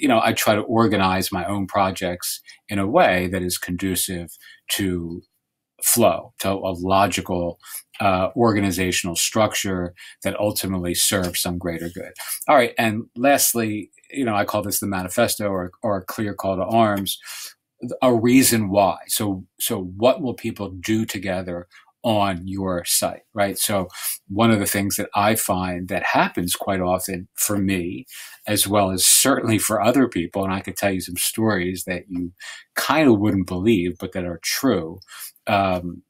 I try to organize my own projects in a way that is conducive to flow, to a logical organizational structure that ultimately serves some greater good. All right, and lastly, I call this the manifesto, or a clear call to arms, a reason why. So what will people do together on your site, right? So one of the things that I find that happens quite often for me, as well as certainly for other people, and I could tell you some stories that you kind of wouldn't believe, but that are true, um,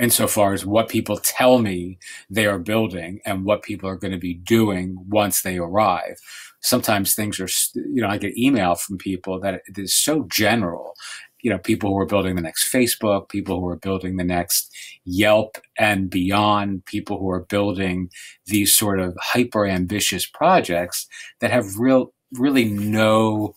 insofar as what people tell me they are building and what people are going to be doing once they arrive. Sometimes things are, I get email from people that it is so general, people who are building the next Facebook, people who are building the next Yelp and beyond, people who are building these sort of hyper ambitious projects that have really no,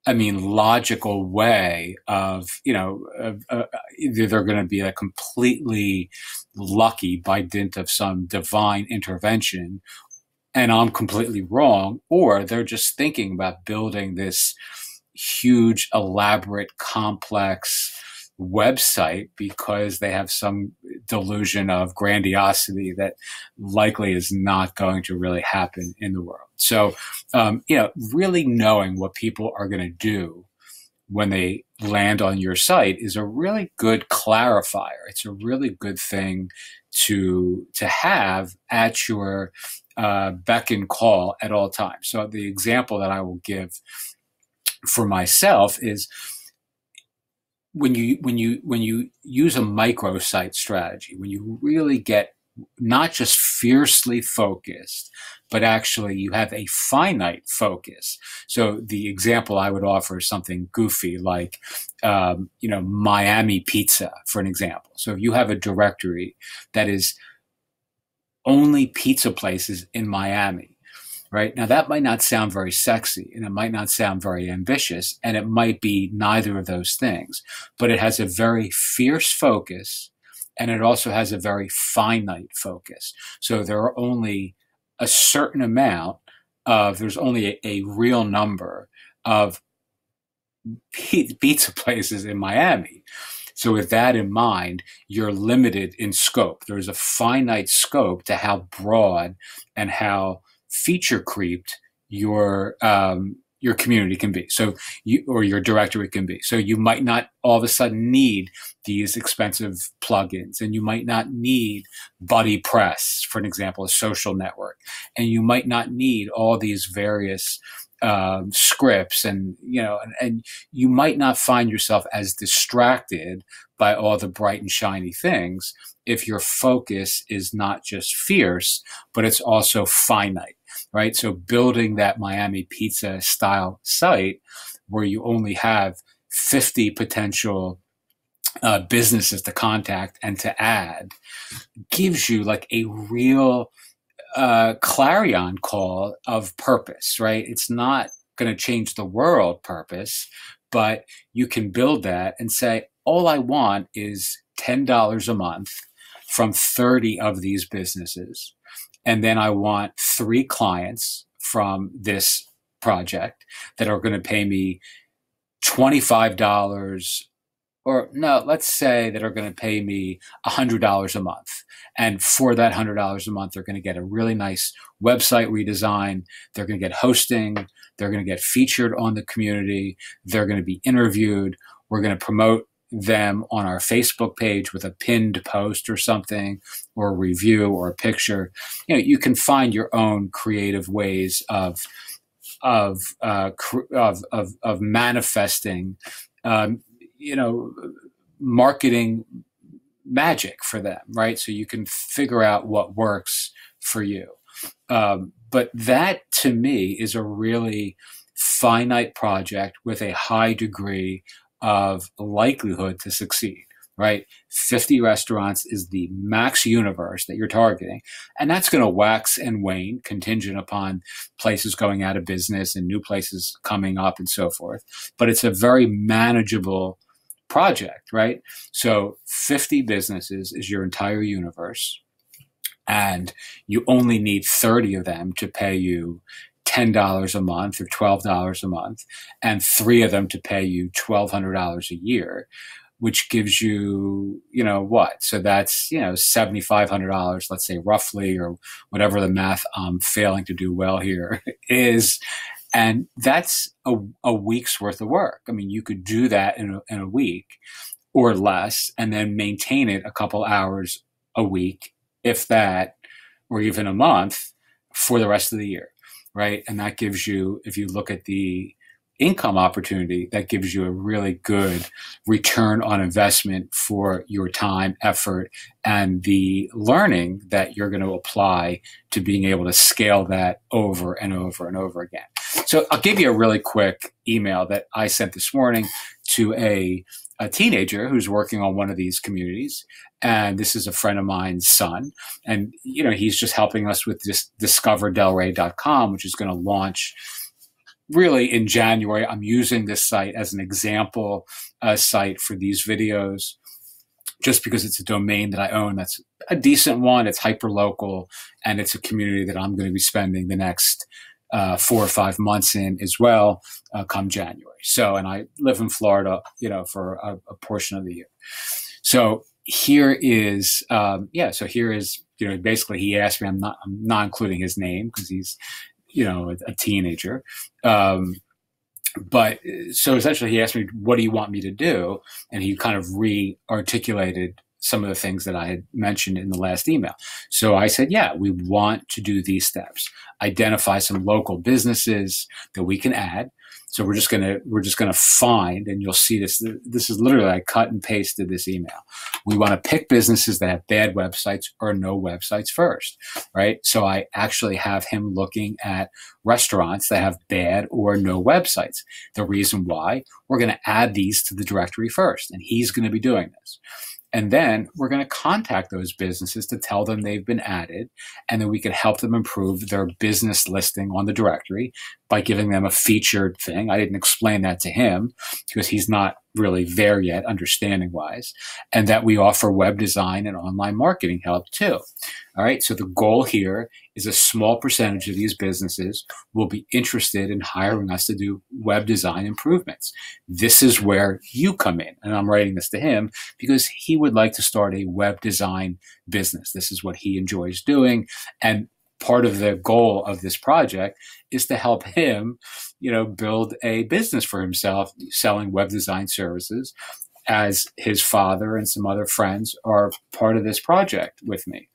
logical way of, either they're going to be completely lucky by dint of some divine intervention and I'm completely wrong, or they're just thinking about building this huge, elaborate, complex website because they have some delusion of grandiosity that likely is not going to really happen in the world. So, really knowing what people are going to do when they land on your site is a really good clarifier. It's a really good thing to have at your beck and call at all times. So the example that I will give for myself is when you use a microsite strategy, when you really get not just fiercely focused, but actually you have a finite focus. So the example I would offer is something goofy like, Miami pizza, for an example. So if you have a directory that is only pizza places in Miami, right? Now that might not sound very sexy and it might not sound very ambitious and it might be neither of those things, but it has a very fierce focus and it also has a very finite focus. So there are only a certain amount there's only a real number of pizza places in Miami. So with that in mind, you're limited in scope. There's a finite scope to how broad and how feature creeped your community can be. So or your directory can be. So you might not all of a sudden need these expensive plugins, and you might not need Buddy Press, for an example, a social network, and you might not need all these various scripts, and you might not find yourself as distracted by all the bright and shiny things if your focus is not just fierce, but it's also finite, right? So building that Miami pizza style site where you only have 50 potential businesses to contact and to add gives you like a real clarion call of purpose, right? It's not going to change the world purpose, but you can build that and say, all I want is $10 a month from 30 of these businesses. And then I want 3 clients from this project that are going to pay me $25, or no, let's say that are going to pay me $100 a month. And for that $100 a month, they're going to get a really nice website redesign. They're going to get hosting. They're going to get featured on the community. They're going to be interviewed. We're going to promote them on our Facebook page with a pinned post or something, or a review or a picture. You can find your own creative ways of manifesting, marketing magic for them, right? So you can figure out what works for you. But that to me is a really finite project with a high degree of likelihood to succeed, right? 50 restaurants is the max universe that you're targeting. And that's going to wax and wane contingent upon places going out of business and new places coming up and so forth. But it's a very manageable project, right? So 50 businesses is your entire universe. And you only need 30 of them to pay you $10 a month or $12 a month, and 3 of them to pay you $1,200 a year, which gives you, what? So that's, $7,500, let's say roughly, or whatever the math I'm failing to do well here is. And that's a week's worth of work. I mean, you could do that in a week or less, and then maintain it a couple hours a week, if that, or even a month, for the rest of the year, right? And that gives you, if you look at the income opportunity, that gives you a really good return on investment for your time, effort, and the learning that you're going to apply to being able to scale that over and over and over again. So I'll give you a really quick email that I sent this morning to a teenager who's working on one of these communities. And this is a friend of mine's son. And, he's just helping us with this discoverdelray.com, which is going to launch really in January. I'm using this site as an example site for these videos, just because it's a domain that I own. That's a decent one. It's hyper local, and it's a community that I'm going to be spending the next 4 or 5 months in as well, come January. So, and I live in Florida, for a portion of the year. So here is, so here is, basically he asked me, I'm not including his name because he's, a teenager. But so essentially he asked me, what do you want me to do? And he kind of re-articulated some of the things that I had mentioned in the last email. So I said, yeah, we want to do these steps, identify some local businesses that we can add. So we're just gonna find, and you'll see this. This is literally, I cut and pasted this email. We want to pick businesses that have bad websites or no websites first, right? So I actually have him looking at restaurants that have bad or no websites. The reason why, we're going to add these to the directory first, and he's going to be doing this. And then we're going to contact those businesses to tell them they've been added, and then we can help them improve their business listing on the directory by giving them a featured thing. I didn't explain that to him because he's not really there yet, understanding wise, and that we offer web design and online marketing help too. All right. So the goal here is a small percentage of these businesses will be interested in hiring us to do web design improvements. This is where you come in. And I'm writing this to him because he would like to start a web design business. This is what he enjoys doing. And part of the goal of this project is to help him, build a business for himself, selling web design services, as his father and some other friends are part of this project with me.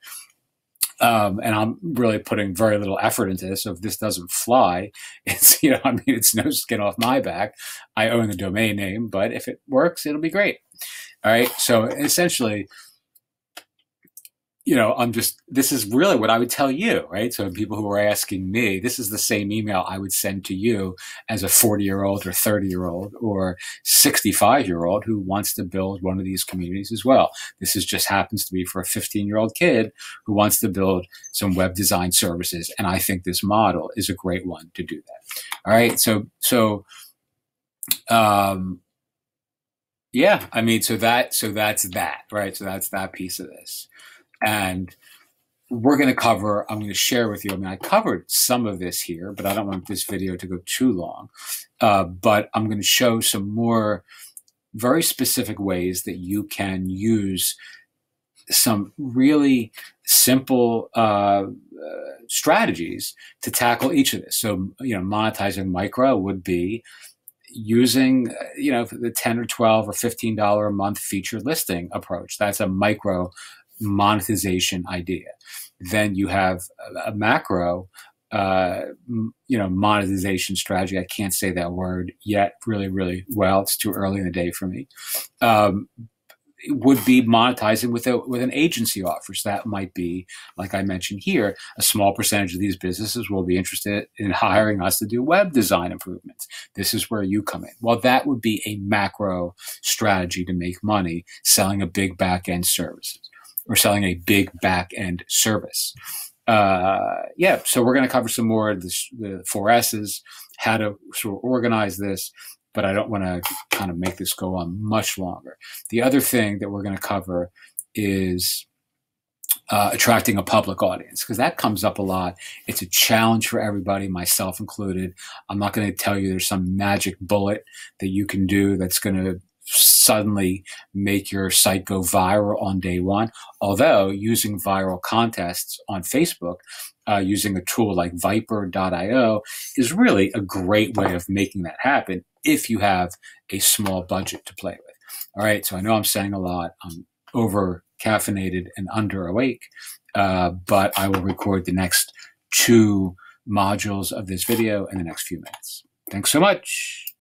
And I'm really putting very little effort into this. So if this doesn't fly, it's, it's no skin off my back. I own the domain name, but if it works, it'll be great. All right. So essentially, this is really what I would tell you, right? So people who are asking me, this is the same email I would send to you as a 40-year-old or 30-year-old or 65-year-old who wants to build one of these communities as well. This just happens to be for a 15-year-old kid who wants to build some web design services. And I think this model is a great one to do that. All right. So that's that, right? So that's that piece of this. And we're going to cover, I'm going to share with you, I covered some of this here, but I don't want this video to go too long. But I'm going to show some more very specific ways that you can use some really simple strategies to tackle each of this. So, monetizing micro would be using, the $10 or $12 or $15 a month featured listing approach. That's a micro monetization idea. Then you have a macro, monetization strategy. I can't say that word yet really, really well. It's too early in the day for me. It would be monetizing with an agency offer. So that might be, like I mentioned here, a small percentage of these businesses will be interested in hiring us to do web design improvements. This is where you come in. Well, that would be a macro strategy to make money selling a big back-end services. Or selling a big back-end service. So we're going to cover some more of the 4 S's, how to sort of organize this, but I don't want to kind of make this go on much longer. The other thing that we're going to cover is attracting a public audience, because that comes up a lot. It's a challenge for everybody, myself included. I'm not going to tell you there's some magic bullet that you can do that's going to suddenly make your site go viral on day one. Although using viral contests on Facebook, using a tool like Viper.io is really a great way of making that happen if you have a small budget to play with. All right, so I know I'm saying a lot. I'm over caffeinated and under awake, but I will record the next 2 modules of this video in the next few minutes. Thanks so much.